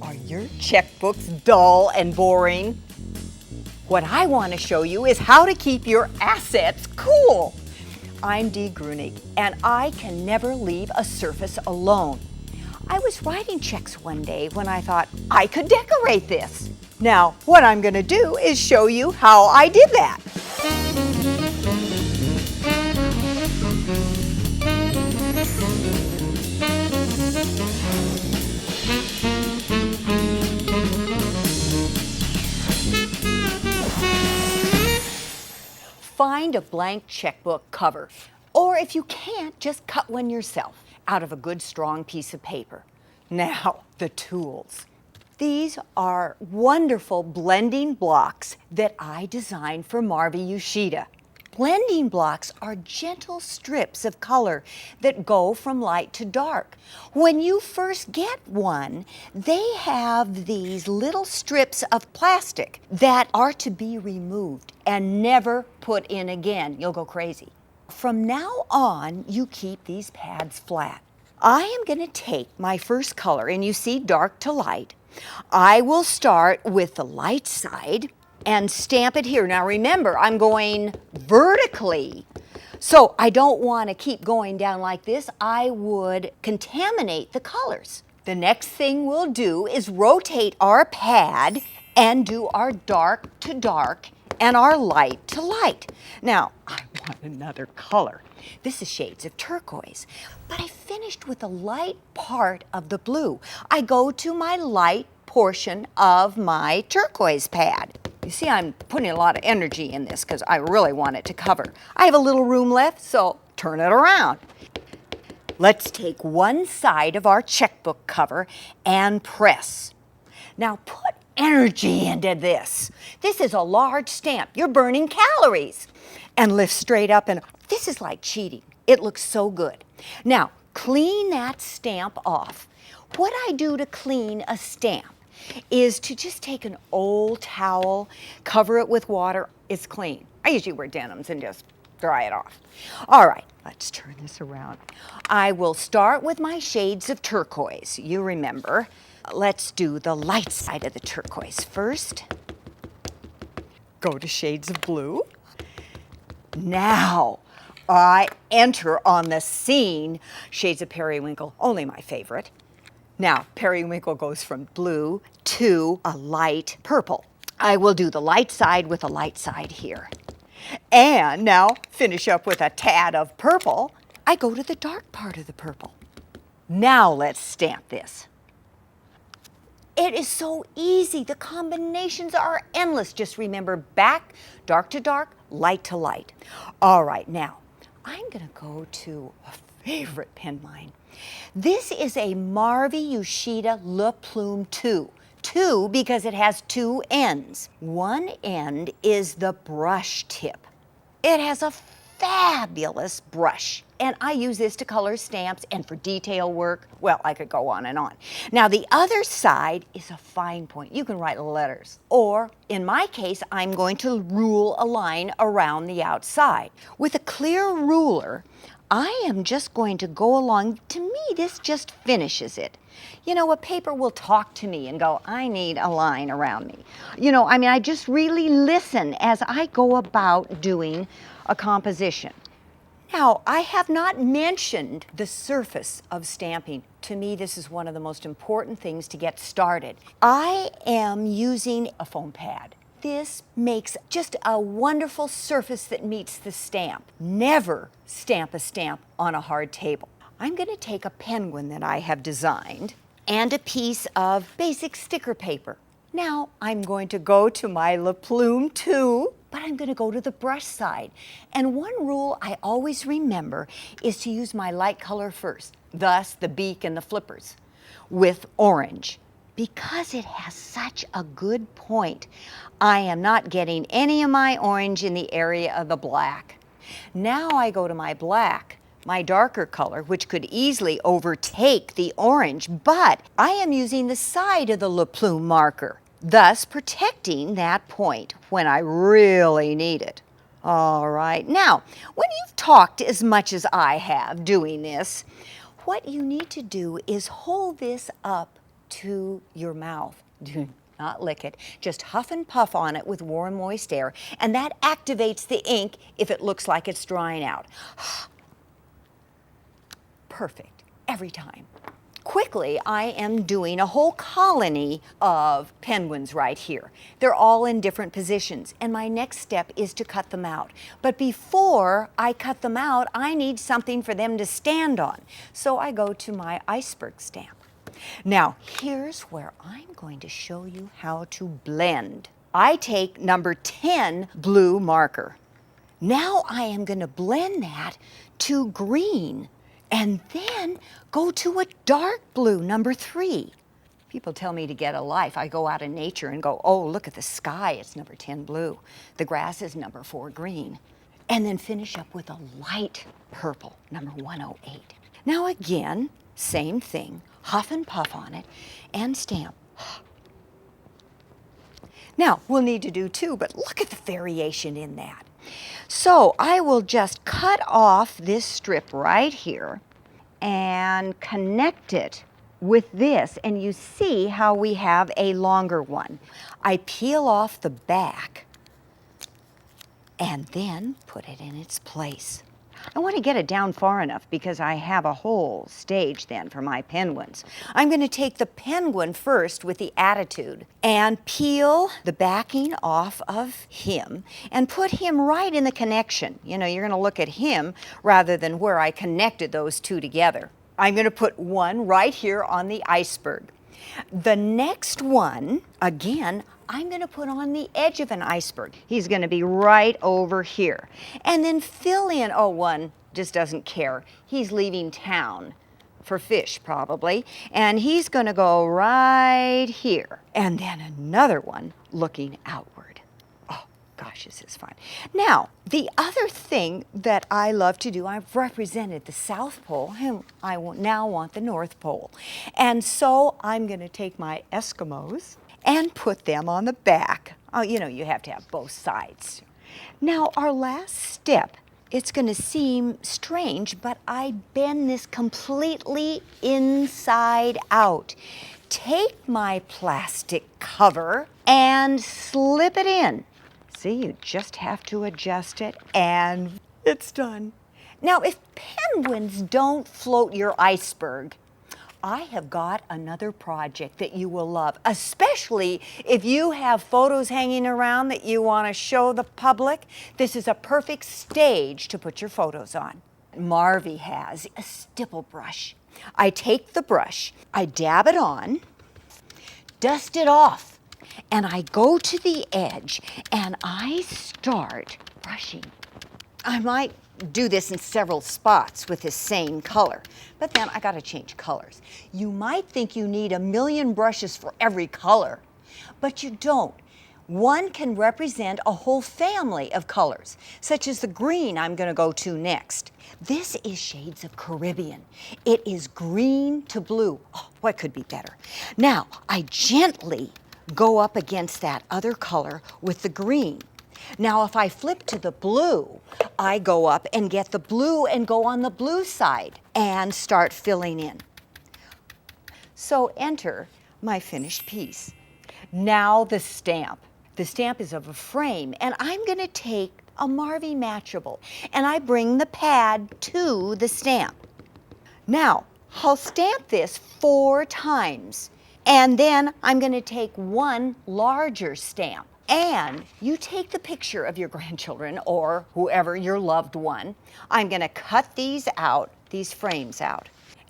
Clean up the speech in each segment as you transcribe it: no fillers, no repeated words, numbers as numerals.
Are your checkbooks dull and boring? What I want to show you is how to keep your assets cool. I'm Dee Gruenig, and I can never leave a surface alone. I was writing checks one day when I thought I could decorate this. Now, what I'm going to do is show you how I did that. Find a blank checkbook cover, or if you can't, just cut one yourself out of a good strong piece of paper. Now, the tools. These are wonderful blending blocks that I designed for Marvy Uchida. Blending blocks are gentle strips of color that go from light to dark. When you first get one, they have these little strips of plastic that are to be removed and never put in again. You'll go crazy. From now on, you keep these pads flat. I am going to take my first color, and you see dark to light. I will start with the light side and stamp it here. Now remember, I'm going vertically, so I don't want to keep going down like this. I would contaminate the colors. The next thing we'll do is rotate our pad and do our dark to dark and our light to light. Now, I want another color. This is shades of turquoise, but I finished with a light part of the blue. I go to my light portion of my turquoise pad. You see, I'm putting a lot of energy in this because I really want it to cover. I have a little room left, so turn it around. Let's take one side of our checkbook cover and press. Now put energy into this. This is a large stamp. You're burning calories. And lift straight up, and this is like cheating. It looks so good. Now, clean that stamp off. What I do to clean a stamp is to just take an old towel, cover it with water. It's clean. I usually wear denims and just dry it off. All right, let's turn this around. I will start with my shades of turquoise. You remember. Let's do the light side of the turquoise first. Go to shades of blue. Now, I enter on the scene shades of periwinkle, only my favorite. Now, periwinkle goes from blue to a light purple. I will do the light side with a light side here. And now, finish up with a tad of purple. I go to the dark part of the purple. Now let's stamp this. It is so easy. The combinations are endless. Just remember back, dark to dark, light to light. All right, now I'm going to go to a favorite pen line. This is a Marvy Uchida Plume 2. 2 because it has two ends. One end is the brush tip. It has a fabulous brush. And I use this to color stamps and for detail work. Well, I could go on and on. Now, the other side is a fine point. You can write letters. Or, in my case, I'm going to rule a line around the outside. With a clear ruler, I am just going to go along. To me, this just finishes it. You know, a paper will talk to me and go, I need a line around me. You know, I mean, I just really listen as I go about doing a composition. Now, I have not mentioned the surface of stamping. To me, this is one of the most important things to get started. I am using a foam pad. This makes just a wonderful surface that meets the stamp. Never stamp a stamp on a hard table. I'm going to take a penguin that I have designed and a piece of basic sticker paper. Now, I'm going to go to my Plume 2. But I'm going to go to the brush side. And one rule I always remember is to use my light color first, thus the beak and the flippers, with orange. Because it has such a good point, I am not getting any of my orange in the area of the black. Now I go to my black, my darker color, which could easily overtake the orange, but I am using the side of the Plume marker, thus protecting that point when I really need it. All right, now, when you've talked as much as I have doing this, what you need to do is hold this up to your mouth. Do not lick it. Just huff and puff on it with warm, moist air, and that activates the ink if it looks like it's drying out. Perfect, every time. Quickly, I am doing a whole colony of penguins right here. They're all in different positions, and my next step is to cut them out. But before I cut them out, I need something for them to stand on. So I go to my iceberg stamp. Now, here's where I'm going to show you how to blend. I take number 10 blue marker. Now I am going to blend that to green, and then go to a dark blue, number 3. People tell me to get a life. I go out in nature and go, oh, look at the sky, it's number 10 blue. The grass is number 4 green. And then finish up with a light purple, number 108. Now again, same thing, huff and puff on it and stamp. Now, we'll need to do 2, but look at the variation in that. So I will just cut off this strip right here and connect it with this, and you see how we have a longer one. I peel off the back and then put it in its place. I want to get it down far enough because I have a whole stage then for my penguins. I'm going to take the penguin first with the attitude and peel the backing off of him and put him right in the connection. You know, you're going to look at him rather than where I connected those two together. I'm going to put one right here on the iceberg. The next one, again, I'm going to put on the edge of an iceberg. He's going to be right over here. And then fill in, oh, one just doesn't care. He's leaving town for fish probably. And he's going to go right here. And then another one looking outward. Oh, gosh, this is fun. Now, the other thing that I love to do, I've represented the South Pole, and I now want the North Pole. And so I'm going to take my Eskimos and put them on the back. Oh, you know, you have to have both sides. Now, our last step, it's going to seem strange, but I bend this completely inside out. Take my plastic cover and slip it in. See, you just have to adjust it, and it's done. Now, if penguins don't float your iceberg, I have got another project that you will love, especially if you have photos hanging around that you want to show the public. This is a perfect stage to put your photos on. Marvy has a stipple brush. I take the brush, I dab it on, dust it off, and I go to the edge and I start brushing. I might do this in several spots with the same color, but then I gotta change colors. You might think you need a million brushes for every color, but you don't. One can represent a whole family of colors, such as the green I'm gonna go to next. This is Shades of Caribbean. It is green to blue. Oh, what could be better? Now, I gently go up against that other color with the green. Now, if I flip to the blue, I go up and get the blue and go on the blue side and start filling in. So enter my finished piece. Now the stamp. The stamp is of a frame, and I'm going to take a Marvy Matchable, and I bring the pad to the stamp. Now, I'll stamp this 4 times, and then I'm going to take one larger stamp. And you take the picture of your grandchildren or whoever, your loved one. I'm going to cut these out, these frames out.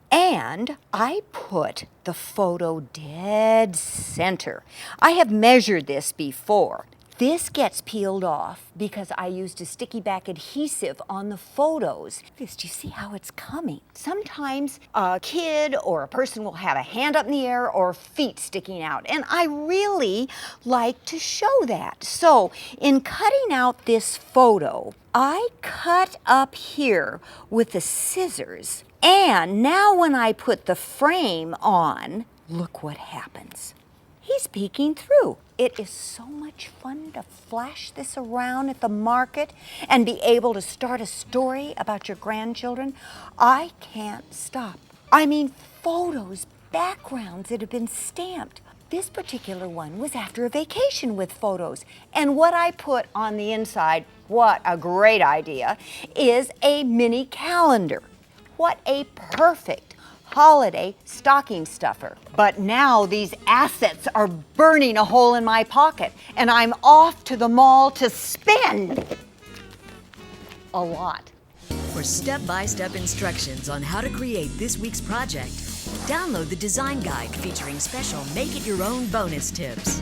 And I put the photo dead center. I have measured this before. This gets peeled off because I used a sticky back adhesive on the photos. Do you see how it's coming? Sometimes a kid or a person will have a hand up in the air or feet sticking out, and I really like to show that. So in cutting out this photo, I cut up here with the scissors, and now when I put the frame on, look what happens. He's peeking through. It is so much fun to flash this around at the market and be able to start a story about your grandchildren. I can't stop. I mean, photos backgrounds that have been stamped. This particular one was after a vacation with photos. And what I put on the inside, what a great idea, is a mini calendar. What a perfect holiday stocking stuffer. But now these assets are burning a hole in my pocket, and I'm off to the mall to spend a lot. For step-by-step instructions on how to create this week's project, download the design guide featuring special make-it-your-own bonus tips.